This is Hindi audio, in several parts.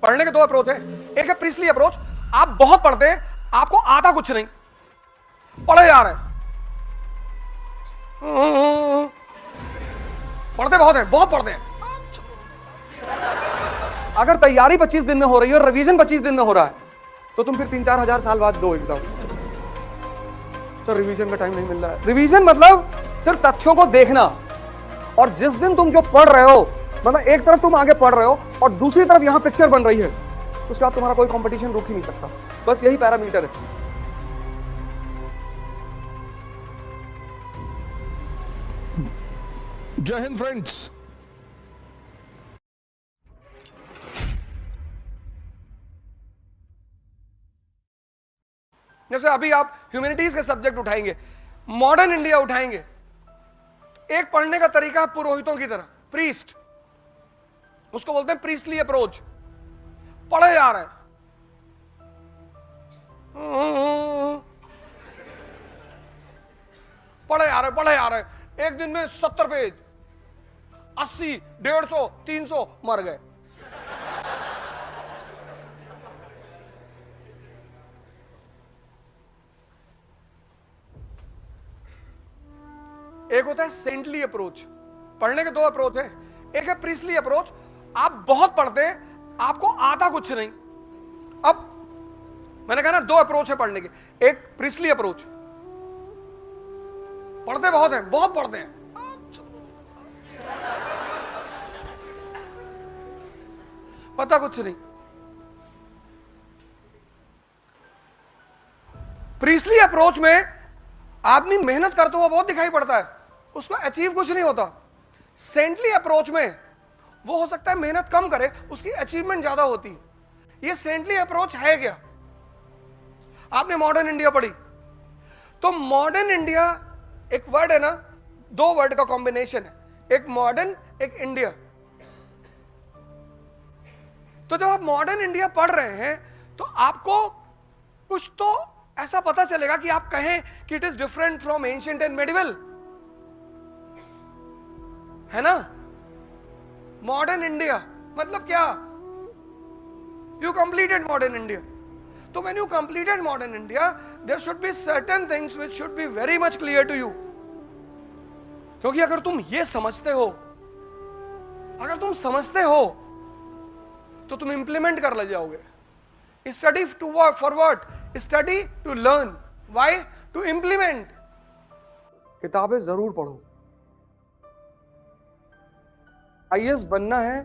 पढ़ने के दो अप्रोच है। एक है प्रीस्टली अप्रोच, आप बहुत पढ़ते हैं, आपको आता कुछ नहीं, पढ़े जा रहे हैं, पढ़ते बहुत है, बहुत पढ़ते हैं। अगर तैयारी 25 दिन में हो रही है और रिवीजन 25 दिन में हो रहा है, तो तुम फिर 3-4 हजार साल बाद दो एग्जाम। तो रिवीजन का टाइम नहीं मिल रहा है। रिवीजन मतलब सिर्फ तथ्यों को देखना, और जिस दिन तुम जो पढ़ रहे हो, मतलब एक तरफ तुम आगे पढ़ रहे हो और दूसरी तरफ यहां पिक्चर बन रही है, उसके बाद तुम्हारा कोई कंपटीशन रुक ही नहीं सकता। बस यही पैरामीटर है। जय हिंद फ्रेंड्स। जैसे अभी आप ह्यूमैनिटीज के सब्जेक्ट उठाएंगे, मॉडर्न इंडिया उठाएंगे, एक पढ़ने का तरीका है पुरोहितों की तरह, प्रीस्ट, उसको बोलते हैं प्रीस्टली अप्रोच। पढ़े जा रहे हैं, पढ़े जा रहे, पढ़े जा रहे, एक दिन में 70 पेज, 80, 150, 300 मर गए। एक होता है सेंटली अप्रोच। पढ़ने के दो अप्रोच है। एक है प्रीस्टली अप्रोच, आप बहुत पढ़ते हैं, आपको आता कुछ नहीं। अब मैंने कहा ना, दो अप्रोच है पढ़ने के। एक प्रीस्टली अप्रोच, पढ़ते बहुत हैं, बहुत पढ़ते हैं, पता कुछ नहीं। प्रीस्टली अप्रोच में आदमी मेहनत करते हुआ बहुत दिखाई पड़ता है, उसको अचीव कुछ नहीं होता। सेंटली अप्रोच में वो हो सकता है मेहनत कम करे, उसकी अचीवमेंट ज्यादा होती है। ये सेंटली अप्रोच है क्या? आपने मॉडर्न इंडिया पढ़ी, तो मॉडर्न इंडिया एक वर्ड है ना, दो वर्ड का कॉम्बिनेशन है, एक मॉडर्न, एक इंडिया। तो जब आप मॉडर्न इंडिया पढ़ रहे हैं, तो आपको कुछ तो ऐसा पता चलेगा कि आप कहें कि it is different from ancient and medieval, है ना। मॉडर्न इंडिया मतलब क्या? You completed modern India. तो when you completed modern India, there should be certain things which should be very much clear to you. क्योंकि अगर तुम ये समझते हो, अगर तुम समझते हो, तो तुम इंप्लीमेंट कर ले जाओगे। Study to for what? Study to learn, why? To implement. किताबें जरूर पढ़ो। आईएएस बनना है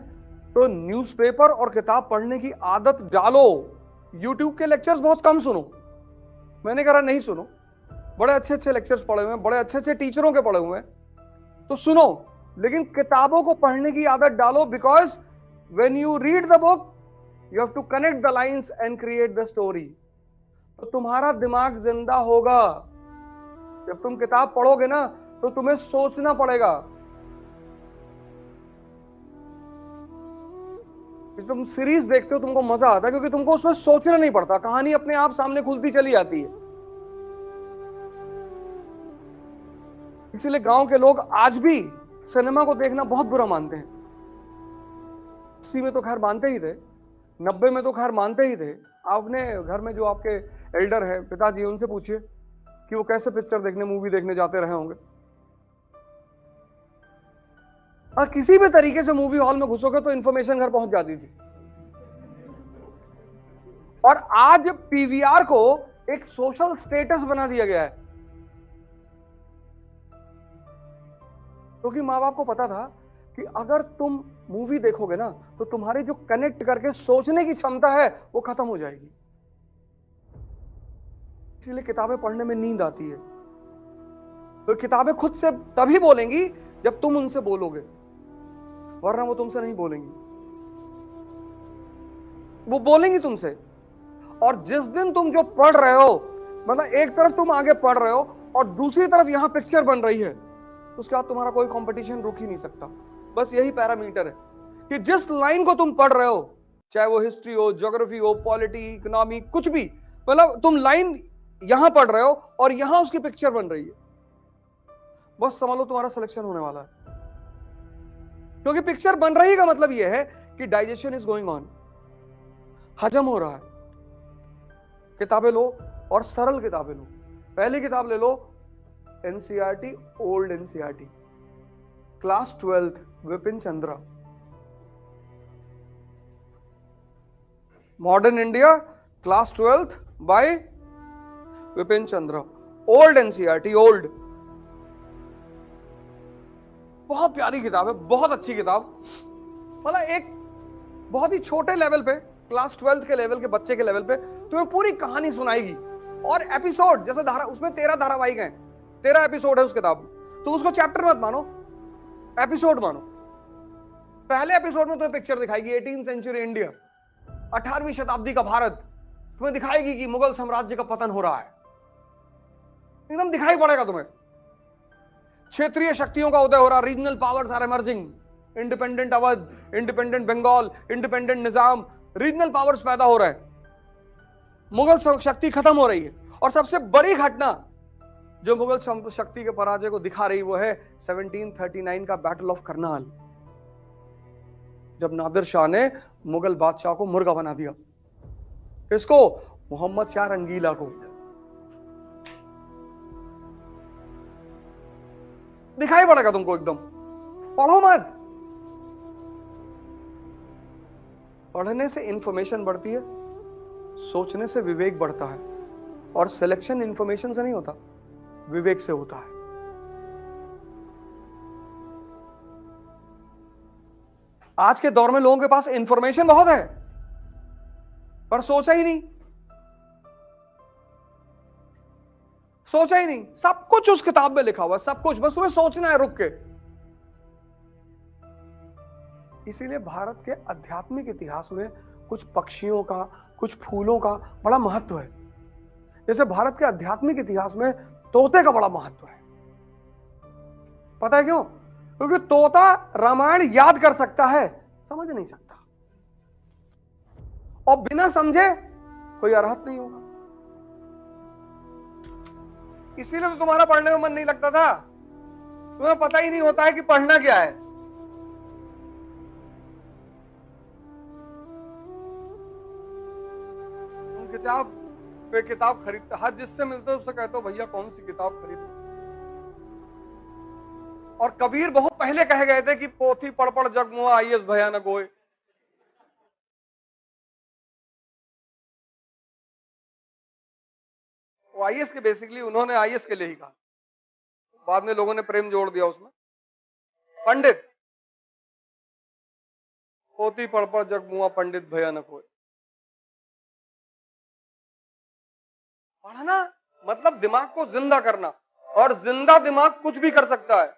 तो न्यूज़पेपर और किताब पढ़ने की आदत डालो। यूट्यूब के लेक्चर्स बहुत कम सुनो, मैंने कहा नहीं सुनो, बड़े अच्छे अच्छे लेक्चर्स पढ़े हुए हैं, बड़े अच्छे अच्छे टीचरों के पढ़े हुए हैं, तो सुनो, लेकिन किताबों को पढ़ने की आदत डालो। Because when you read the book, you have to connect the lines and create the story. तो तुम्हारा दिमाग जिंदा होगा। जब तुम किताब पढ़ोगे ना, तो तुम्हें सोचना पड़ेगा। तुम सीरीज देखते हो, तुमको मजा आता है क्योंकि तुमको उसमें सोचना नहीं पड़ता, कहानी अपने आप सामने खुलती चली जाती है। इसलिए गांव के लोग आज भी सिनेमा को देखना बहुत बुरा मानते हैं। 80 में तो खैर मानते ही थे, 90 में तो खैर मानते ही थे। आपने घर में जो आपके एल्डर है, पिताजी, उनसे पूछिए कि वो कैसे पिक्चर देखने, मूवी देखने जाते रहे होंगे। और किसी भी तरीके से मूवी हॉल में घुसोगे तो इंफॉर्मेशन घर पहुंच जाती थी। और आज पीवीआर को एक सोशल स्टेटस बना दिया गया है, क्योंकि माँ बाप को पता था कि अगर तुम मूवी देखोगे ना, तो तुम्हारी जो कनेक्ट करके सोचने की क्षमता है वो खत्म हो जाएगी। इसलिए किताबें पढ़ने में नींद आती है। तो किताबें खुद से तभी बोलेंगी जब तुम उनसे बोलोगे, वरना वो तुमसे नहीं बोलेंगी। वो बोलेंगी तुमसे। और जिस दिन तुम जो पढ़ रहे हो, मतलब एक तरफ तुम आगे पढ़ रहे हो और दूसरी तरफ यहां पिक्चर बन रही है, उसके बाद तुम्हारा कोई कंपटीशन रुक ही नहीं सकता। बस यही पैरामीटर है कि जिस लाइन को तुम पढ़ रहे हो, चाहे वो हिस्ट्री हो, ज्योग्राफी हो, पॉलिटी, इकोनॉमी, कुछ भी, मतलब तुम लाइन यहां पढ़ रहे हो और यहां उसकी पिक्चर बन रही है, बस समझ लो तुम्हारा सिलेक्शन होने वाला है। क्योंकि पिक्चर बन रही का मतलब यह है कि डाइजेशन इज गोइंग ऑन। हजम हो रहा है। किताबें लो और सरल किताबें लो। पहली किताब ले लो NCERT, old NCERT, class 12th, Vipin Chandra. Modern India, class 12th by Vipin Chandra. Old NCERT, old, बहुत प्यारी किताब है, बहुत अच्छी किताब। मतलब एक बहुत ही छोटे लेवल पे, क्लास 12th के लेवल के बच्चे के लेवल पे तुम्हें पूरी कहानी सुनाएगी। और एपिसोड जैसे उसमें 13 धारावाहिक हैं, 13 एपिसोड है उस किताब में। तो उसको चैप्टर मत मानो, एपिसोड मानो। पहले एपिसोड में तुम्हें पिक्चर दिखाएगी 18th सेंचुरी इंडिया, 18वीं शताब्दी का भारत। तुम्हें दिखाएगी कि मुगल साम्राज्य का पतन हो रहा है, एकदम दिखाई पड़ेगा तुम्हें। क्षेत्रीय शक्तियों का उदय हो रहा, regional powers are emerging, independent Awadh, independent Bengal, independent Nizam, regional powers पैदा हो रहे हैं, मुगल शक्ति खत्म हो रही है। और सबसे बड़ी घटना जो मुगल शक्ति के पराजय को दिखा रही वो है 1739 का बैटल ऑफ करनाल, जब नादिर शाह ने मुगल बादशाह को मुर्गा बना दिया। किसको? मोहम्मद शाह रंगीला को। दिखाई पड़ेगा तुमको एकदम। पढ़ो मत, पढ़ने से इंफॉर्मेशन बढ़ती है, सोचने से विवेक बढ़ता है। और सिलेक्शन इंफॉर्मेशन से नहीं होता, विवेक से होता है। आज के दौर में लोगों के पास इंफॉर्मेशन बहुत है पर सोचा ही नहीं, सोचा ही नहीं। सब कुछ उस किताब में लिखा हुआ है, सब कुछ, बस तुम्हें सोचना है रुक के। इसीलिए भारत के आध्यात्मिक इतिहास में कुछ पक्षियों का, कुछ फूलों का बड़ा महत्व है। जैसे भारत के आध्यात्मिक इतिहास में तोते का बड़ा महत्व है। पता है क्यों? क्योंकि तोता रामायण याद कर सकता है, समझ नहीं सकता, और बिना समझे कोई अरहत नहीं होगा। इसीलिए तो तुम्हारा पढ़ने में मन नहीं लगता था। तुम्हें पता ही नहीं होता है कि पढ़ना क्या है। किताब पे किताब खरीदते, हर जिससे मिलते हो उससे कहते हो भैया कौन सी किताब खरीदो। और कबीर बहुत पहले कह गए थे कि पोथी पढ़ पढ़ जग मुआ आईएस भयानक होए। वो आईएस के बेसिकली उन्होंने आईएस के लिए ही कहा, बाद में लोगों ने प्रेम जोड़ दिया उसमें। पंडित, पोथी पढ़ पढ़ जग मुआ पंडित भयानक होए। पढ़ना मतलब दिमाग को जिंदा करना, और जिंदा दिमाग कुछ भी कर सकता है।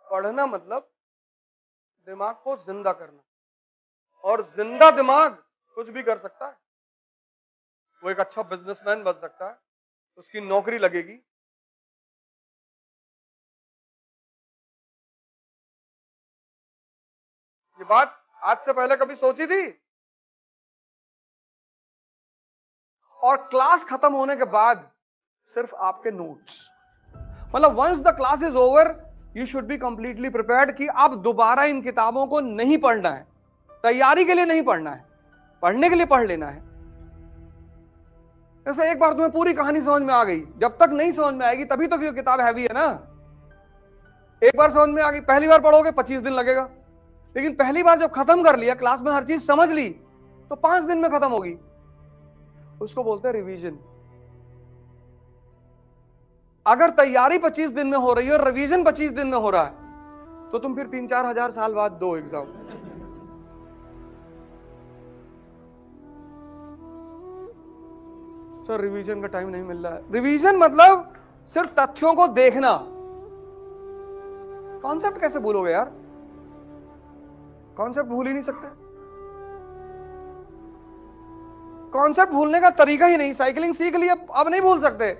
पढ़ना मतलब दिमाग को जिंदा करना, और जिंदा दिमाग कुछ भी कर सकता है। वो एक अच्छा बिजनेसमैन बन सकता है, उसकी नौकरी लगेगी। ये बात आज से पहले कभी सोची थी? और क्लास खत्म होने के बाद सिर्फ आपके नोट्स, मतलब once the class is over you should be completely prepared कि अब दोबारा इन किताबों को नहीं पढ़ना है। तैयारी के लिए नहीं पढ़ना है, पढ़ने के लिए पढ़ लेना है। जैसे एक बार तुम्हें पूरी कहानी समझ में आ गई, जब तक नहीं समझ में आएगी तभी तक ये किताब हैवी है ना। एक बार समझ में आ गई, पहली बार पढ़ोगे 25 दिन लगेगा, लेकिन पहली बार जब खत्म कर लिया, क्लास में हर चीज समझ ली, तो 5 दिन में खत्म होगी। उसको बोलते हैं रिवीजन। अगर तैयारी 25 दिन में हो रही है और रिवीजन 25 दिन में हो रहा है, तो तुम फिर 3-4 हजार साल बाद दो एग्जाम। सर रिवीजन का टाइम नहीं मिल रहा है। रिवीजन मतलब सिर्फ तथ्यों को देखना। कॉन्सेप्ट कैसे भूलोगे यार? कॉन्सेप्ट भूल ही नहीं सकते। कॉन्सेप्ट भूलने का तरीका ही नहीं। साइकिलिंग सीख लिया, अब नहीं भूल सकते।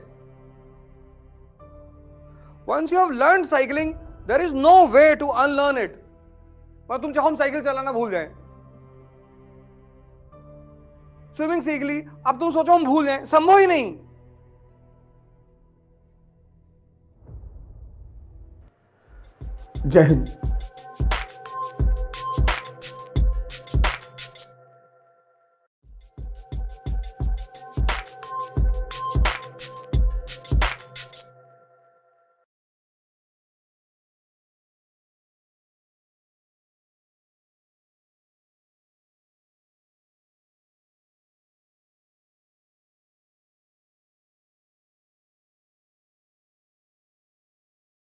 Once you have learned cycling, there is no way to unlearn it. पर तुम चाहो हम साइकिल चलाना भूल जाएं। स्विमिंग सीख ली, अब तुम सोचो हम भूल जाएं, संभव ही नहीं। जय हिंद।